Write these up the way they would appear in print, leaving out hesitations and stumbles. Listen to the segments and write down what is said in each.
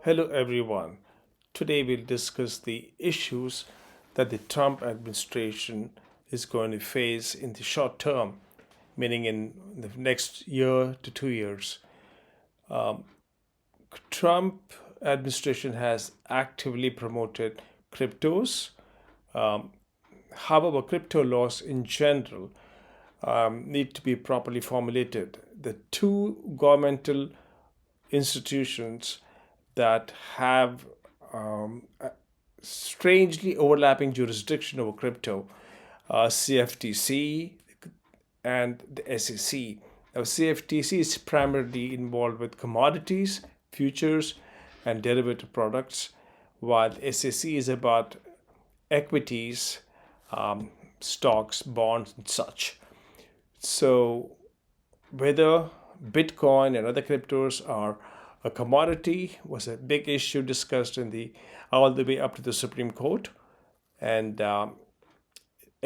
Hello, everyone. Today we'll discuss the issues that the Trump administration is going to face in the short term, meaning in the next year to 2 years. Trump administration has actively promoted cryptos. However, crypto laws in general need to be properly formulated. The two governmental institutions that have strangely overlapping jurisdiction over crypto, CFTC and the SEC. Now, CFTC is primarily involved with commodities, futures, and derivative products, while SEC is about equities, stocks, bonds, and such. So, whether Bitcoin and other cryptos are a commodity was a big issue discussed in the all the way up to the Supreme Court, and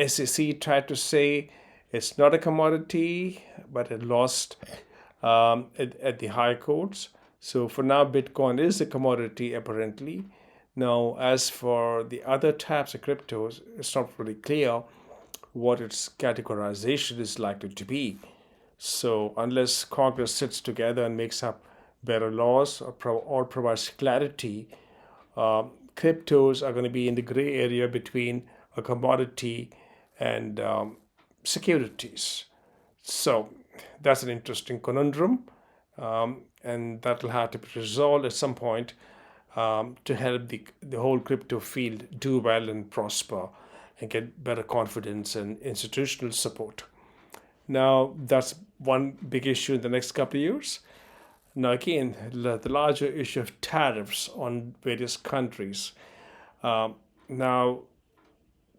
SEC tried to say it's not a commodity, but it lost at the higher courts. So for now, Bitcoin is a commodity apparently. Now, as for the other types of cryptos, it's not really clear what its categorization is likely to be. So unless Congress sits together and makes up better laws or provides clarity, cryptos are going to be in the gray area between a commodity and securities. So that's an interesting conundrum, and that will have to be resolved at some point to help the whole crypto field do well and prosper and get better confidence and institutional support. Now, that's one big issue in the next couple of years. Now, again, the larger issue of tariffs on various countries. Now,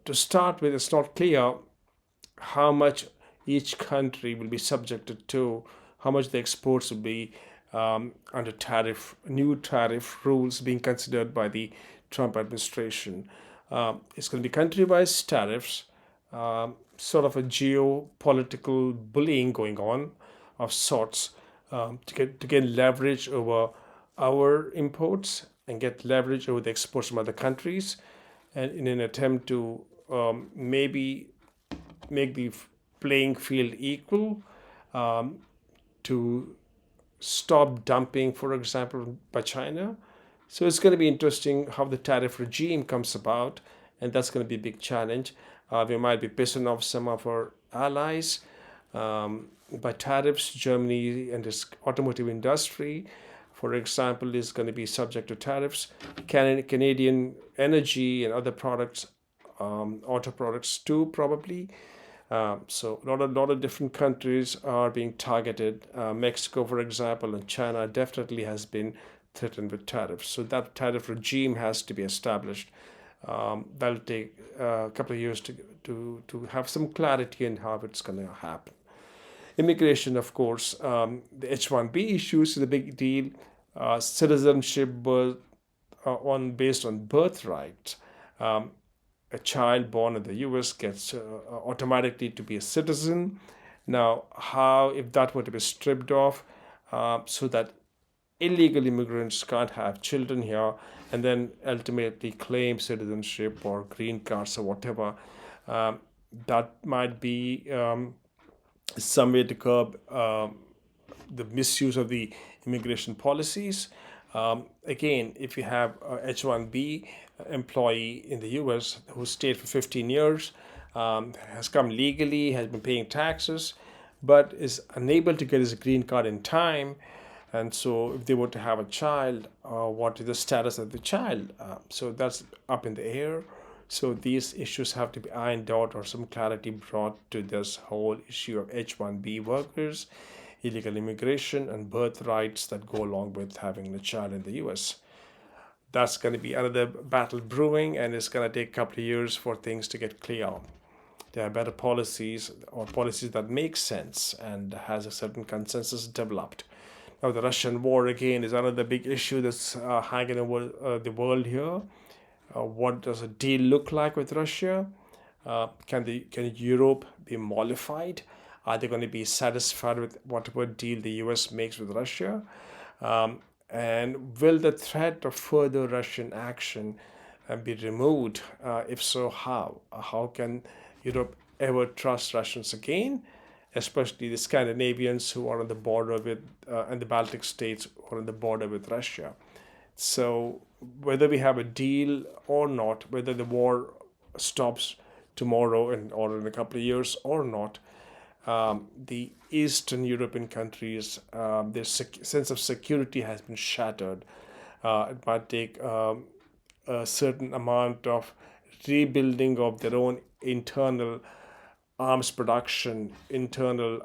to start with, it's not clear how much each country will be subjected to, how much the exports will be under new tariff rules being considered by the Trump administration. It's going to be country-wise tariffs, sort of a geopolitical bullying going on of sorts, to get leverage over our imports and get leverage over the exports from other countries, and in an attempt to maybe make the playing field equal, to stop dumping, for example, by China. So it's going to be interesting how the tariff regime comes about, and that's going to be a big challenge. We might be pissing off some of our allies by tariffs. Germany and its automotive industry, for example, is going to be subject to tariffs. Canadian energy and other products, auto products too, probably. So a lot of different countries are being targeted. Mexico, for example, and China definitely has been threatened with tariffs. So that tariff regime has to be established. That'll take a couple of years to have some clarity in how it's going to happen. Immigration, of course, the H-1B issues is a big deal. Citizenship based on birthright. A child born in the U.S. gets automatically to be a citizen. Now, how if that were to be stripped off, so that illegal immigrants can't have children here and then ultimately claim citizenship or green cards or whatever, that might be some way to curb the misuse of the immigration policies. Again, if you have a H-1B employee in the U.S. who stayed for 15 years, has come legally, has been paying taxes, but is unable to get his green card in time, and so if they were to have a child, what is the status of the child? So that's up in the air. So these issues have to be ironed out or some clarity brought to this whole issue of H-1B workers, illegal immigration, and birthrights that go along with having a child in the U.S. That's going to be another battle brewing, and it's going to take a couple of years for things to get clear. There are better policies or policies that make sense and has a certain consensus developed. Now, the Russian war again is another big issue that's hanging over the world here. What does a deal look like with Russia? Can Europe be mollified? Are they going to be satisfied with whatever deal the US makes with Russia? And will the threat of further Russian action be removed? If so, how? How can Europe ever trust Russians again? Especially the Scandinavians who are on the border with, and the Baltic states who are on the border with Russia. So, whether we have a deal or not, whether the war stops tomorrow or in a couple of years or not, the Eastern European countries, their sense of security has been shattered. It might take a certain amount of rebuilding of their own internal arms production, internal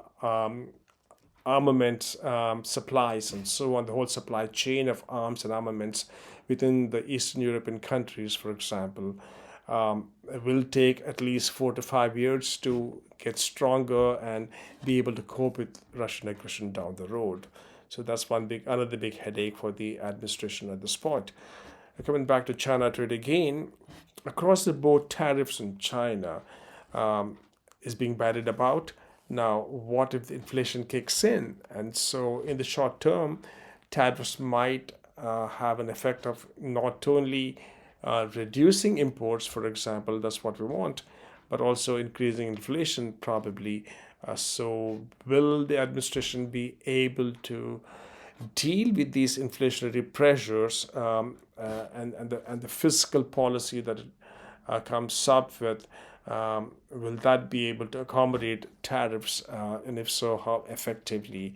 armaments supplies, and so on, the whole supply chain of arms and armaments within the Eastern European countries, for example, it will take at least 4 to 5 years to get stronger and be able to cope with Russian aggression down the road. So that's another big headache for the administration at this point. Coming back to China trade again, across the board, tariffs in China is being batted about. Now, what if the inflation kicks in? And so, in the short term, tariffs might have an effect of not only reducing imports, for example, that's what we want, but also increasing inflation probably. So, will the administration be able to deal with these inflationary pressures and the fiscal policy that it comes up with? Will that be able to accommodate tariffs? And if so, how effectively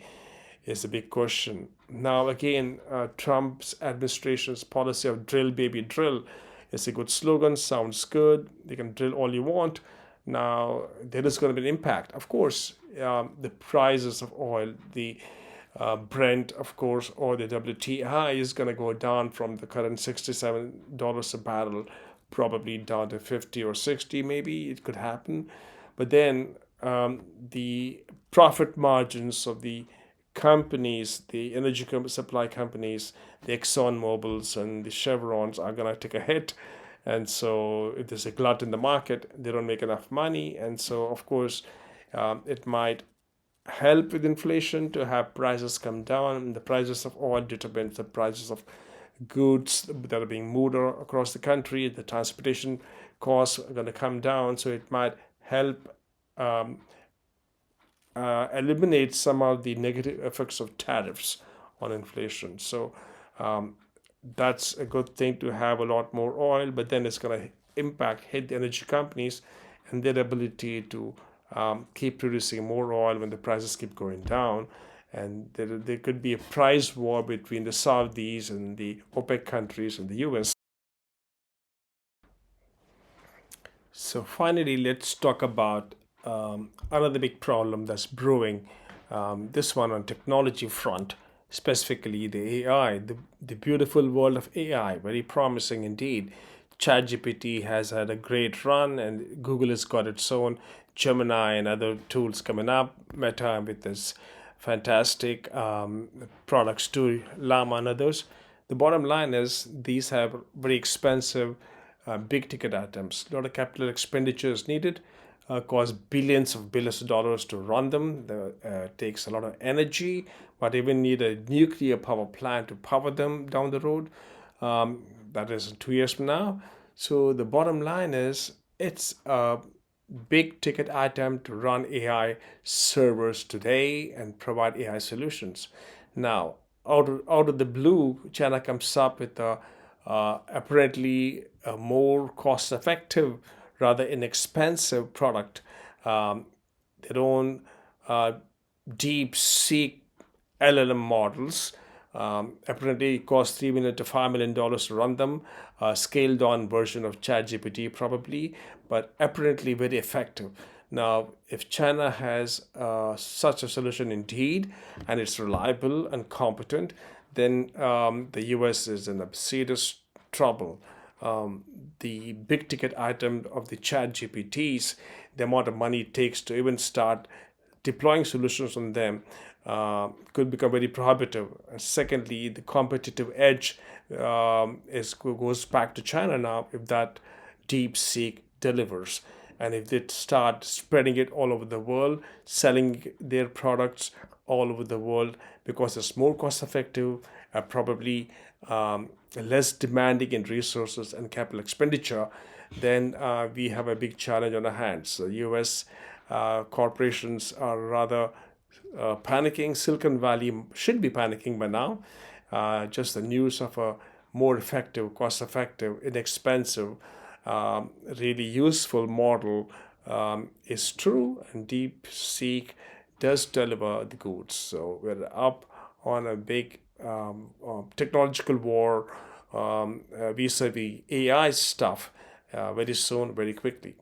is a big question. Now, again, Trump's administration's policy of drill, baby, drill is a good slogan, sounds good. They can drill all you want. Now, there is going to be an impact. Of course, the prices of oil, the Brent, of course, or the WTI is going to go down from the current $67 a barrel, probably down to 50 or 60, maybe it could happen. But then the profit margins of the companies, the energy supply companies, the Exxon Mobils and the Chevrons are going to take a hit. And so if there's a glut in the market, they don't make enough money. And so, of course, it might help with inflation to have prices come down. The prices of oil determines the prices of goods that are being moved across the country. The transportation costs are going to come down. So it might help eliminate some of the negative effects of tariffs on inflation. So that's a good thing to have a lot more oil, but then it's going to hit the energy companies and their ability to keep producing more oil when the prices keep going down. And there could be a price war between the Saudis and the OPEC countries and the US. So finally, let's talk about another big problem that's brewing. This one on technology front, specifically the AI, the beautiful world of AI, very promising indeed. ChatGPT has had a great run, and Google has got its own Gemini and other tools coming up. Meta with this fantastic products too, Llama and others. The bottom line is these have very expensive, big ticket items. A lot of capital expenditures needed, cost billions of dollars to run them. Takes a lot of energy, but even need a nuclear power plant to power them down the road. That is 2 years from now. So the bottom line is it's a big ticket item to run AI servers today and provide AI solutions. Now, out of the blue, China comes up with a apparently a more cost effective, rather inexpensive product, their own deep seek LLM models. Apparently, it costs $3 million to $5 million to run them. Scaled down version of ChatGPT, probably, but apparently very effective. Now, if China has such a solution indeed, and it's reliable and competent, then the US is in a serious trouble. The big ticket item of the ChatGPTs, the amount of money it takes to even start deploying solutions on them could become very prohibitive. And secondly, the competitive edge goes back to China now if that DeepSeek delivers. And if they start spreading it all over the world, selling their products all over the world because it's more cost effective probably less demanding in resources and capital expenditure, then we have a big challenge on our hands. So U.S. Corporations are rather panicking. Silicon Valley should be panicking by now. Just the news of a more effective, cost-effective, inexpensive, really useful model is true, and DeepSeek does deliver the goods. So we're up on a big technological war vis-a-vis AI stuff very soon, very quickly.